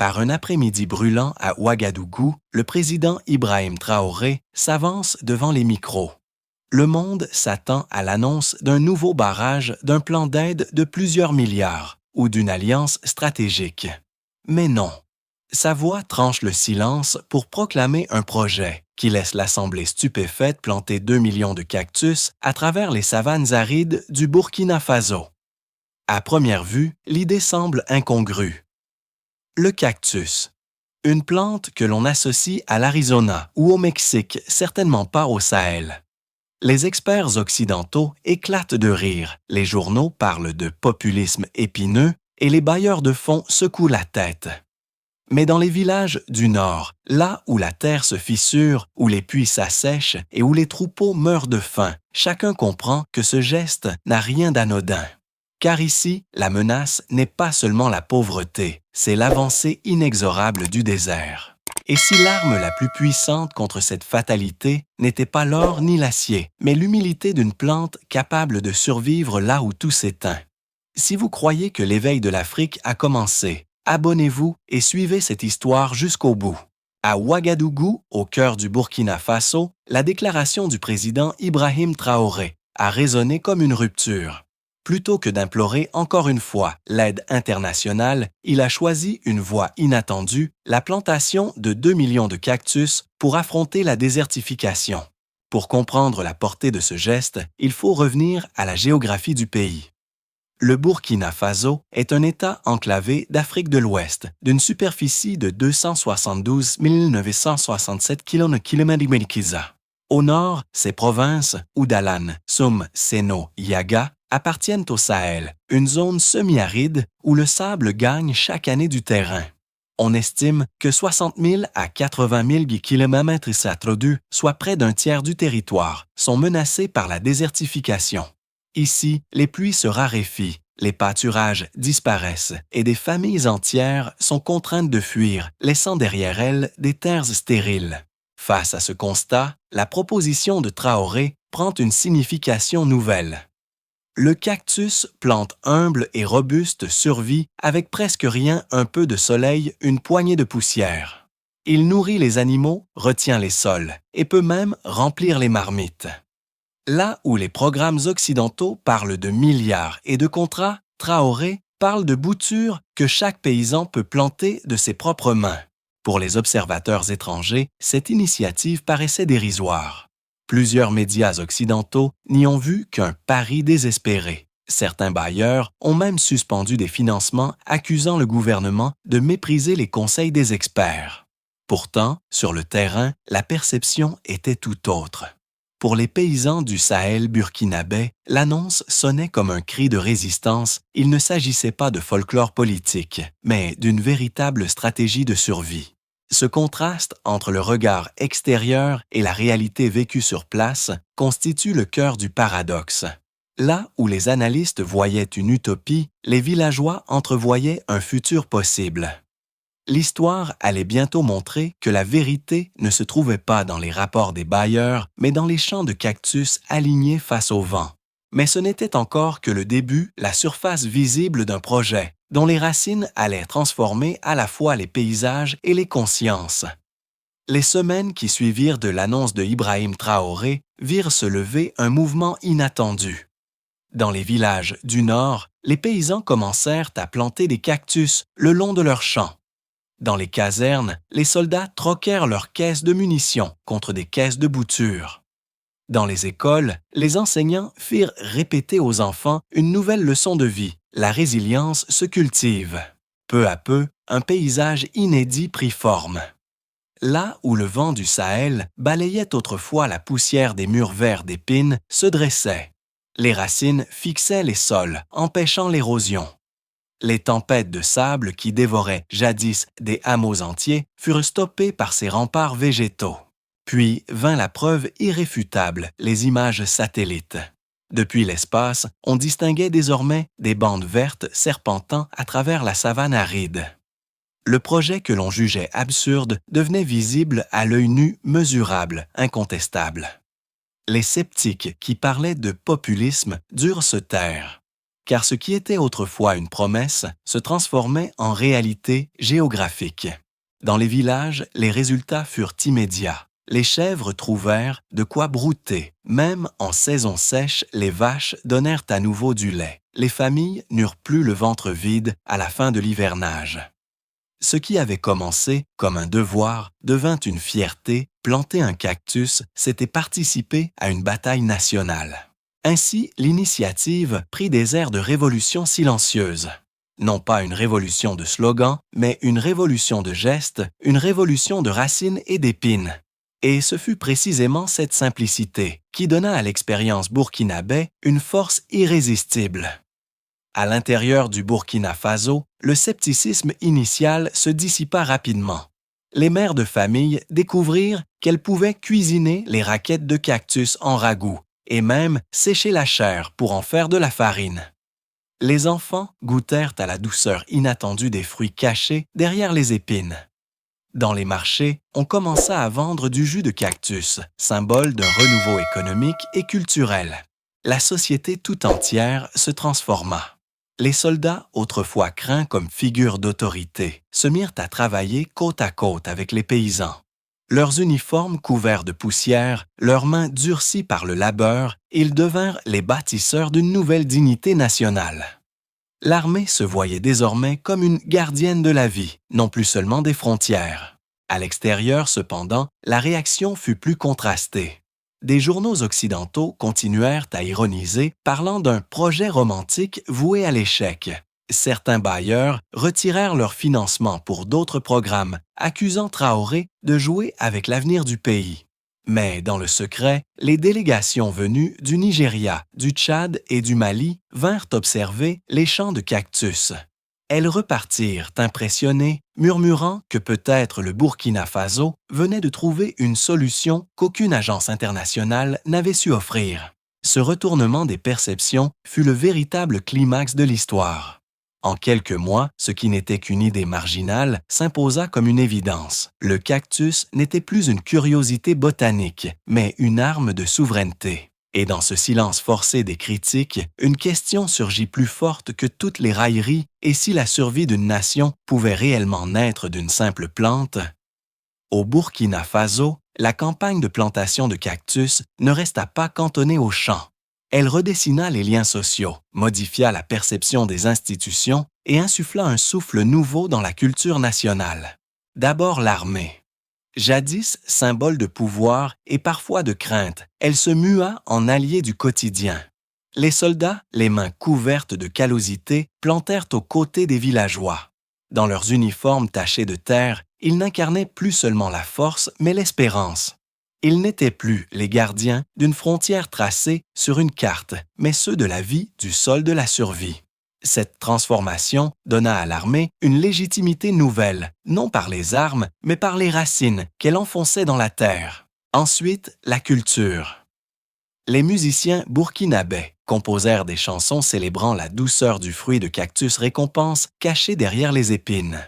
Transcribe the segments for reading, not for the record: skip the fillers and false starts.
Par un après-midi brûlant à Ouagadougou, le président Ibrahim Traoré s'avance devant les micros. Le monde s'attend à l'annonce d'un nouveau barrage, d'un plan d'aide de plusieurs milliards ou d'une alliance stratégique. Mais non. Sa voix tranche le silence pour proclamer un projet qui laisse l'Assemblée stupéfaite planter 2 millions de cactus à travers les savanes arides du Burkina Faso. À première vue, l'idée semble incongrue. Le cactus. Une plante que l'on associe à l'Arizona ou au Mexique, certainement pas au Sahel. Les experts occidentaux éclatent de rire, les journaux parlent de populisme épineux et les bailleurs de fonds secouent la tête. Mais dans les villages du Nord, là où la terre se fissure, où les puits s'assèchent et où les troupeaux meurent de faim, chacun comprend que ce geste n'a rien d'anodin. Car ici, la menace n'est pas seulement la pauvreté, c'est l'avancée inexorable du désert. Et si l'arme la plus puissante contre cette fatalité n'était pas l'or ni l'acier, mais l'humilité d'une plante capable de survivre là où tout s'éteint? Si vous croyez que l'éveil de l'Afrique a commencé, abonnez-vous et suivez cette histoire jusqu'au bout. À Ouagadougou, au cœur du Burkina Faso, la déclaration du président Ibrahim Traoré a résonné comme une rupture. Plutôt que d'implorer encore une fois l'aide internationale, il a choisi une voie inattendue, la plantation de 2 millions de cactus pour affronter la désertification. Pour comprendre la portée de ce geste, il faut revenir à la géographie du pays. Le Burkina Faso est un État enclavé d'Afrique de l'Ouest, d'une superficie de 272 967 km². Au nord, ses provinces, Oudalan, Soum, Seno, Yaga, appartiennent au Sahel, une zone semi-aride où le sable gagne chaque année du terrain. On estime que 60 000 à 80 000 km², soit près d'un tiers du territoire, sont menacés par la désertification. Ici, les pluies se raréfient, les pâturages disparaissent et des familles entières sont contraintes de fuir, laissant derrière elles des terres stériles. Face à ce constat, la proposition de Traoré prend une signification nouvelle. Le cactus, plante humble et robuste, survit avec presque rien, un peu de soleil, une poignée de poussière. Il nourrit les animaux, retient les sols et peut même remplir les marmites. Là où les programmes occidentaux parlent de milliards et de contrats, Traoré parle de boutures que chaque paysan peut planter de ses propres mains. Pour les observateurs étrangers, cette initiative paraissait dérisoire. Plusieurs médias occidentaux n'y ont vu qu'un pari désespéré. Certains bailleurs ont même suspendu des financements accusant le gouvernement de mépriser les conseils des experts. Pourtant, sur le terrain, la perception était tout autre. Pour les paysans du Sahel burkinabé, l'annonce sonnait comme un cri de résistance. Il ne s'agissait pas de folklore politique, mais d'une véritable stratégie de survie. Ce contraste entre le regard extérieur et la réalité vécue sur place constitue le cœur du paradoxe. Là où les analystes voyaient une utopie, les villageois entrevoyaient un futur possible. L'histoire allait bientôt montrer que la vérité ne se trouvait pas dans les rapports des bailleurs, mais dans les champs de cactus alignés face au vent. Mais ce n'était encore que le début, la surface visible d'un projet, dont les racines allaient transformer à la fois les paysages et les consciences. Les semaines qui suivirent de l'annonce de Ibrahim Traoré virent se lever un mouvement inattendu. Dans les villages du Nord, les paysans commencèrent à planter des cactus le long de leurs champs. Dans les casernes, les soldats troquèrent leurs caisses de munitions contre des caisses de boutures. Dans les écoles, les enseignants firent répéter aux enfants une nouvelle leçon de vie. La résilience se cultive. Peu à peu, un paysage inédit prit forme. Là où le vent du Sahel balayait autrefois la poussière des murs verts d'épines, se dressait. Les racines fixaient les sols, empêchant l'érosion. Les tempêtes de sable qui dévoraient jadis des hameaux entiers furent stoppées par ces remparts végétaux. Puis vint la preuve irréfutable, les images satellites. Depuis l'espace, on distinguait désormais des bandes vertes serpentant à travers la savane aride. Le projet que l'on jugeait absurde devenait visible à l'œil nu, mesurable, incontestable. Les sceptiques qui parlaient de populisme durent se taire. car ce qui était autrefois une promesse se transformait en réalité géographique. Dans les villages, les résultats furent immédiats. Les chèvres trouvèrent de quoi brouter. Même en saison sèche, les vaches donnèrent à nouveau du lait. Les familles n'eurent plus le ventre vide à la fin de l'hivernage. Ce qui avait commencé comme un devoir devint une fierté. Planter un cactus, c'était participer à une bataille nationale. Ainsi, l'initiative prit des airs de révolution silencieuse. Non pas une révolution de slogans, mais une révolution de gestes, une révolution de racines et d'épines. Et ce fut précisément cette simplicité qui donna à l'expérience burkinabé une force irrésistible. À l'intérieur du Burkina Faso, le scepticisme initial se dissipa rapidement. Les mères de famille découvrirent qu'elles pouvaient cuisiner les raquettes de cactus en ragoût et même sécher la chair pour en faire de la farine. Les enfants goûtèrent à la douceur inattendue des fruits cachés derrière les épines. Dans les marchés, on commença à vendre du jus de cactus, symbole d'un renouveau économique et culturel. La société tout entière se transforma. Les soldats, autrefois craints comme figures d'autorité, se mirent à travailler côte à côte avec les paysans. Leurs uniformes couverts de poussière, leurs mains durcies par le labeur, ils devinrent les bâtisseurs d'une nouvelle dignité nationale. L'armée se voyait désormais comme une gardienne de la vie, non plus seulement des frontières. À l'extérieur, cependant, la réaction fut plus contrastée. Des journaux occidentaux continuèrent à ironiser, parlant d'un projet romantique voué à l'échec. Certains bailleurs retirèrent leur financement pour d'autres programmes, accusant Traoré de jouer avec l'avenir du pays. Mais dans le secret, les délégations venues du Nigeria, du Tchad et du Mali vinrent observer les champs de cactus. Elles repartirent impressionnées, murmurant que peut-être le Burkina Faso venait de trouver une solution qu'aucune agence internationale n'avait su offrir. Ce retournement des perceptions fut le véritable climax de l'histoire. En quelques mois, ce qui n'était qu'une idée marginale s'imposa comme une évidence. Le cactus n'était plus une curiosité botanique, mais une arme de souveraineté. Et dans ce silence forcé des critiques, une question surgit plus forte que toutes les railleries, et si la survie d'une nation pouvait réellement naître d'une simple plante? Au Burkina Faso, la campagne de plantation de cactus ne resta pas cantonnée aux champs. Elle redessina les liens sociaux, modifia la perception des institutions et insuffla un souffle nouveau dans la culture nationale. D'abord l'armée. Jadis symbole de pouvoir et parfois de crainte, elle se mua en allié du quotidien. Les soldats, les mains couvertes de callosité, plantèrent aux côtés des villageois. Dans leurs uniformes tachés de terre, ils n'incarnaient plus seulement la force, mais l'espérance. Ils n'étaient plus les gardiens d'une frontière tracée sur une carte, mais ceux de la vie, du sol de la survie. Cette transformation donna à l'armée une légitimité nouvelle, non par les armes, mais par les racines qu'elle enfonçait dans la terre. Ensuite, la culture. Les musiciens burkinabés composèrent des chansons célébrant la douceur du fruit de cactus récompense caché derrière les épines.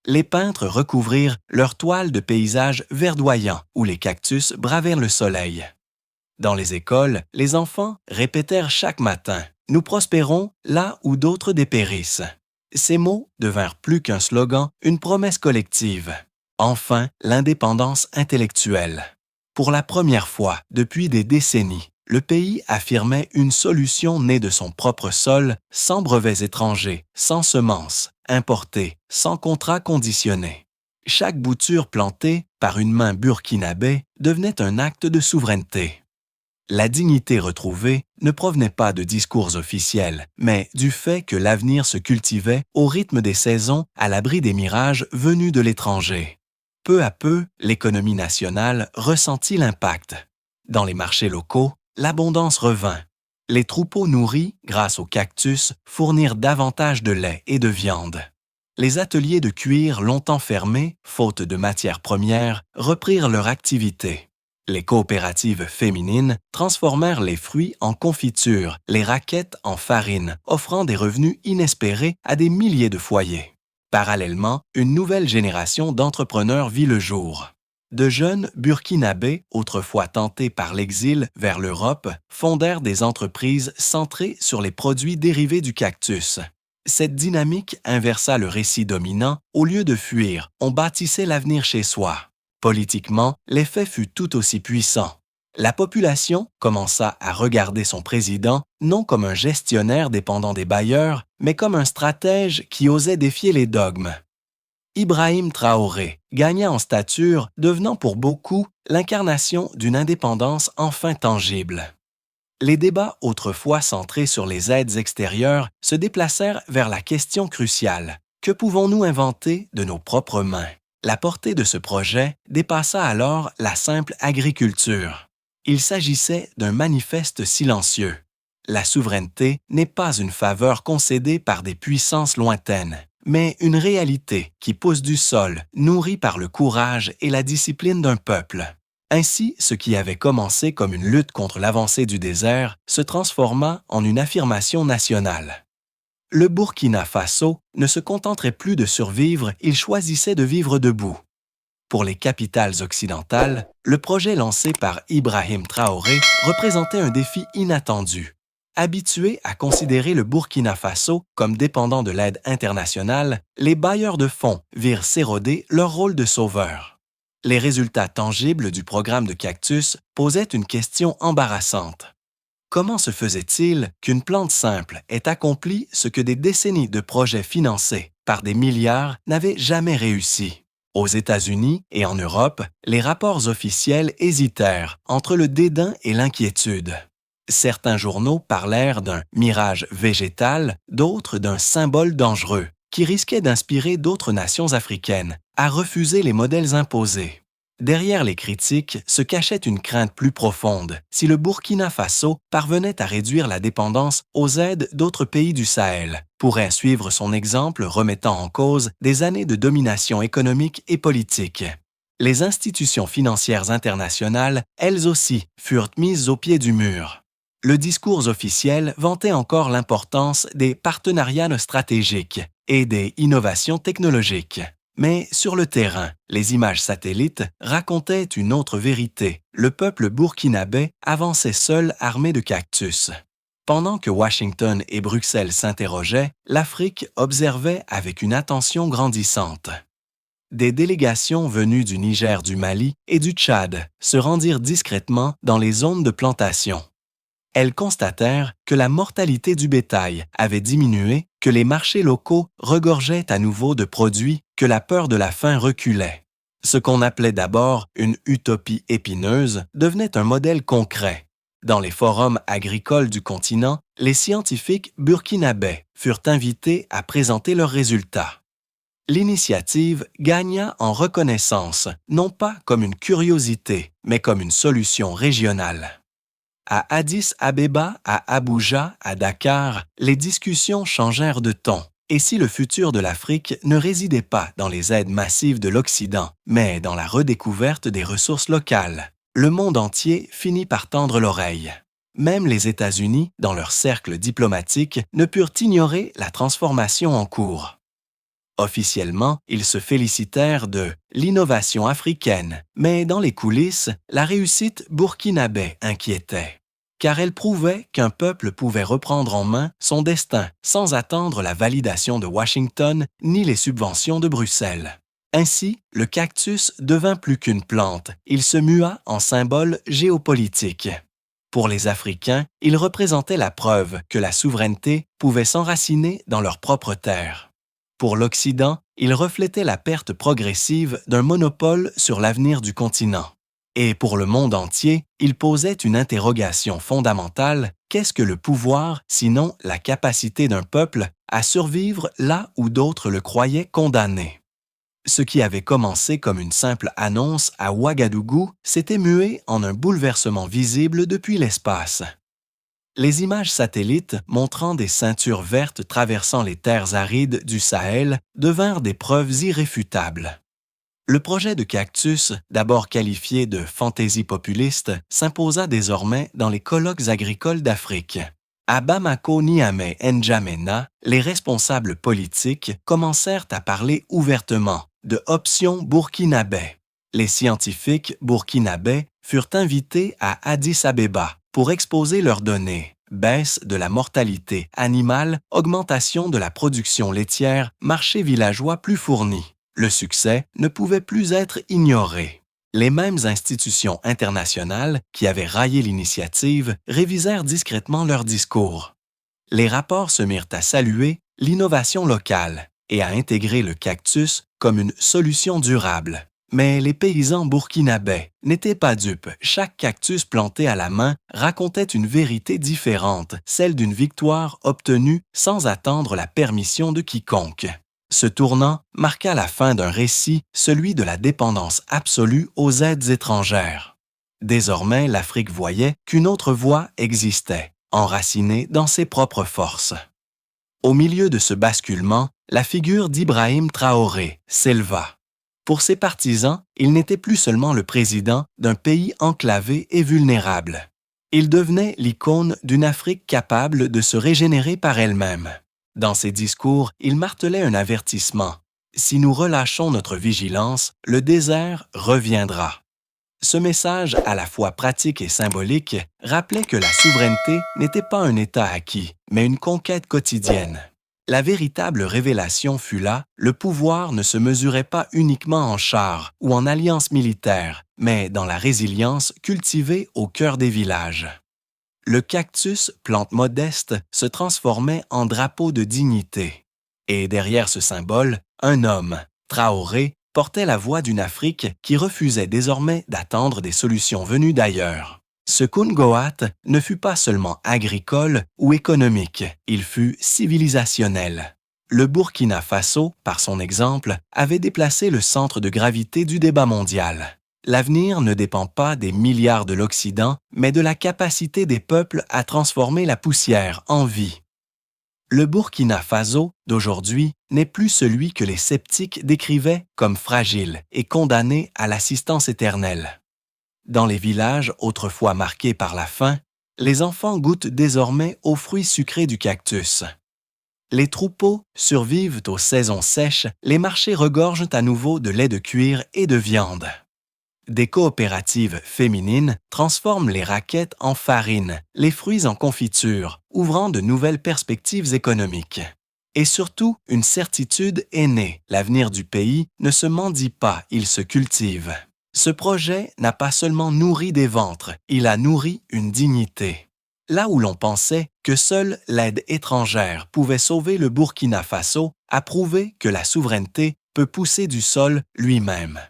Les peintres recouvrirent leurs toiles de paysages verdoyants où les cactus bravèrent le soleil. Dans les écoles, les enfants répétèrent chaque matin « Nous prospérons là où d'autres dépérissent ». Ces mots devinrent plus qu'un slogan, une promesse collective. Enfin, l'indépendance intellectuelle. Pour la première fois depuis des décennies, le pays affirmait une solution née de son propre sol, sans brevets étrangers, sans semences, importées, sans contrats conditionnés. Chaque bouture plantée par une main burkinabé devenait un acte de souveraineté. La dignité retrouvée ne provenait pas de discours officiels, mais du fait que l'avenir se cultivait au rythme des saisons à l'abri des mirages venus de l'étranger. Peu à peu, l'économie nationale ressentit l'impact. Dans les marchés locaux, l'abondance revint. Les troupeaux nourris, grâce aux cactus, fournirent davantage de lait et de viande. Les ateliers de cuir longtemps fermés, faute de matières premières, reprirent leur activité. Les coopératives féminines transformèrent les fruits en confiture, les raquettes en farine, offrant des revenus inespérés à des milliers de foyers. Parallèlement, une nouvelle génération d'entrepreneurs vit le jour. de jeunes Burkinabés, autrefois tentés par l'exil vers l'Europe, fondèrent des entreprises centrées sur les produits dérivés du cactus. Cette dynamique inversa le récit dominant. Au lieu de fuir, on bâtissait l'avenir chez soi. Politiquement, l'effet fut tout aussi puissant. La population commença à regarder son président non comme un gestionnaire dépendant des bailleurs, mais comme un stratège qui osait défier les dogmes. Ibrahim Traoré gagna en stature, devenant pour beaucoup l'incarnation d'une indépendance enfin tangible. Les débats autrefois centrés sur les aides extérieures se déplacèrent vers la question cruciale: que pouvons-nous inventer de nos propres mains? La portée de ce projet dépassa alors la simple agriculture. Il s'agissait d'un manifeste silencieux. La souveraineté n'est pas une faveur concédée par des puissances lointaines, mais une réalité qui pousse du sol, nourrie par le courage et la discipline d'un peuple. Ainsi, ce qui avait commencé comme une lutte contre l'avancée du désert se transforma en une affirmation nationale. Le Burkina Faso ne se contenterait plus de survivre, il choisissait de vivre debout. Pour les capitales occidentales, le projet lancé par Ibrahim Traoré représentait un défi inattendu. Habitués à considérer le Burkina Faso comme dépendant de l'aide internationale, les bailleurs de fonds virent s'éroder leur rôle de sauveur. Les résultats tangibles du programme de cactus posaient une question embarrassante. Comment se faisait-il qu'une plante simple ait accompli ce que des décennies de projets financés par des milliards n'avaient jamais réussi? Aux États-Unis et en Europe, les rapports officiels hésitèrent entre le dédain et l'inquiétude. Certains journaux parlèrent d'un mirage végétal, d'autres d'un symbole dangereux, qui risquait d'inspirer d'autres nations africaines à refuser les modèles imposés. Derrière les critiques se cachait une crainte plus profonde. Si le Burkina Faso parvenait à réduire la dépendance aux aides d'autres pays du Sahel, pourrait suivre son exemple remettant en cause des années de domination économique et politique. Les institutions financières internationales, elles aussi, furent mises au pied du mur. Le discours officiel vantait encore l'importance des partenariats stratégiques et des innovations technologiques. Mais sur le terrain, les images satellites racontaient une autre vérité. Le peuple burkinabé avançait seul armé de cactus. Pendant que Washington et Bruxelles s'interrogeaient, l'Afrique observait avec une attention grandissante. Des délégations venues du Niger, du Mali et du Tchad se rendirent discrètement dans les zones de plantation. Elles constatèrent que la mortalité du bétail avait diminué, que les marchés locaux regorgeaient à nouveau de produits, que la peur de la faim reculait. Ce qu'on appelait d'abord une utopie épineuse devenait un modèle concret. Dans les forums agricoles du continent, les scientifiques burkinabés furent invités à présenter leurs résultats. L'initiative gagna en reconnaissance, non pas comme une curiosité, mais comme une solution régionale. À Addis Abeba, à Abuja, à Dakar, les discussions changèrent de ton. Et si le futur de l'Afrique ne résidait pas dans les aides massives de l'Occident, mais dans la redécouverte des ressources locales, le monde entier finit par tendre l'oreille. Même les États-Unis, dans leur cercle diplomatique, ne purent ignorer la transformation en cours. Officiellement, ils se félicitèrent de l'innovation africaine, mais dans les coulisses, la réussite burkinabé inquiétait, car elle prouvait qu'un peuple pouvait reprendre en main son destin sans attendre la validation de Washington ni les subventions de Bruxelles. Ainsi, le cactus devint plus qu'une plante, il se mua en symbole géopolitique. Pour les Africains, il représentait la preuve que la souveraineté pouvait s'enraciner dans leur propre terre. Pour l'Occident, il reflétait la perte progressive d'un monopole sur l'avenir du continent. Et pour le monde entier, il posait une interrogation fondamentale: qu'est-ce que le pouvoir, sinon la capacité d'un peuple à survivre là où d'autres le croyaient condamné? Ce qui avait commencé comme une simple annonce à Ouagadougou s'était mué en un bouleversement visible depuis l'espace. Les images satellites montrant des ceintures vertes traversant les terres arides du Sahel devinrent des preuves irréfutables. Le projet de cactus, d'abord qualifié de fantaisie populiste, s'imposa désormais dans les colloques agricoles d'Afrique. À Bamako, Niamey, N'Djamena, les responsables politiques commencèrent à parler ouvertement de options burkinabé. Les scientifiques burkinabés furent invités à Addis-Abeba pour exposer leurs données. Baisse de la mortalité animale, augmentation de la production laitière, marché villageois plus fourni. Le succès ne pouvait plus être ignoré. Les mêmes institutions internationales qui avaient raillé l'initiative révisèrent discrètement leur discours. Les rapports se mirent à saluer l'innovation locale et à intégrer le cactus comme une solution durable. Mais les paysans burkinabés n'étaient pas dupes. Chaque cactus planté à la main racontait une vérité différente, celle d'une victoire obtenue sans attendre la permission de quiconque. Ce tournant marqua la fin d'un récit, celui de la dépendance absolue aux aides étrangères. Désormais, l'Afrique voyait qu'une autre voie existait, enracinée dans ses propres forces. Au milieu de ce basculement, la figure d'Ibrahim Traoré s'éleva. Pour ses partisans, il n'était plus seulement le président d'un pays enclavé et vulnérable. Il devenait l'icône d'une Afrique capable de se régénérer par elle-même. Dans ses discours, il martelait un avertissement. Si nous relâchons notre vigilance, le désert reviendra. Ce message, à la fois pratique et symbolique, rappelait que la souveraineté n'était pas un état acquis, mais une conquête quotidienne. La véritable révélation fut là, le pouvoir ne se mesurait pas uniquement en chars ou en alliances militaires, mais dans la résilience cultivée au cœur des villages. Le cactus, plante modeste, se transformait en drapeau de dignité. Et derrière ce symbole, un homme, Traoré, portait la voix d'une Afrique qui refusait désormais d'attendre des solutions venues d'ailleurs. Ce Kungoat ne fut pas seulement agricole ou économique, il fut civilisationnel. Le Burkina Faso, par son exemple, avait déplacé le centre de gravité du débat mondial. L'avenir ne dépend pas des milliards de l'Occident, mais de la capacité des peuples à transformer la poussière en vie. Le Burkina Faso d'aujourd'hui n'est plus celui que les sceptiques décrivaient comme fragile et condamné à l'assistance éternelle. Dans les villages autrefois marqués par la faim, les enfants goûtent désormais aux fruits sucrés du cactus. Les troupeaux survivent aux saisons sèches, les marchés regorgent à nouveau de lait de cuir et de viande. Des coopératives féminines transforment les raquettes en farine, les fruits en confiture, ouvrant de nouvelles perspectives économiques. Et surtout, une certitude est née, l'avenir du pays ne se mendie pas, il se cultive. Ce projet n'a pas seulement nourri des ventres, il a nourri une dignité. Là où l'on pensait que seule l'aide étrangère pouvait sauver le Burkina Faso, a prouvé que la souveraineté peut pousser du sol lui-même.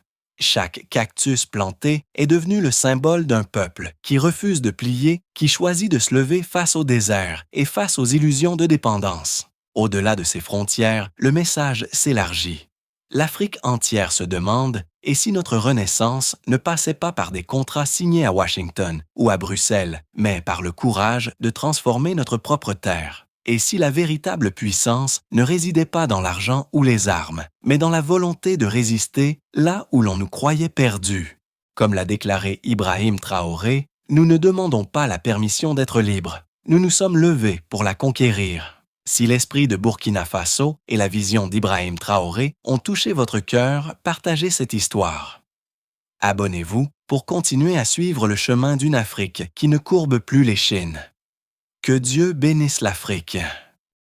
Chaque cactus planté est devenu le symbole d'un peuple qui refuse de plier, qui choisit de se lever face au désert et face aux illusions de dépendance. Au-delà de ses frontières, le message s'élargit. L'Afrique entière se demande « Et si notre renaissance ne passait pas par des contrats signés à Washington ou à Bruxelles, mais par le courage de transformer notre propre terre? Et si la véritable puissance ne résidait pas dans l'argent ou les armes, mais dans la volonté de résister là où l'on nous croyait perdus ?» Comme l'a déclaré Ibrahim Traoré, nous ne demandons pas la permission d'être libres. Nous nous sommes levés pour la conquérir. Si l'esprit de Burkina Faso et la vision d'Ibrahim Traoré ont touché votre cœur, partagez cette histoire. Abonnez-vous pour continuer à suivre le chemin d'une Afrique qui ne courbe plus l'échine. Que Dieu bénisse l'Afrique.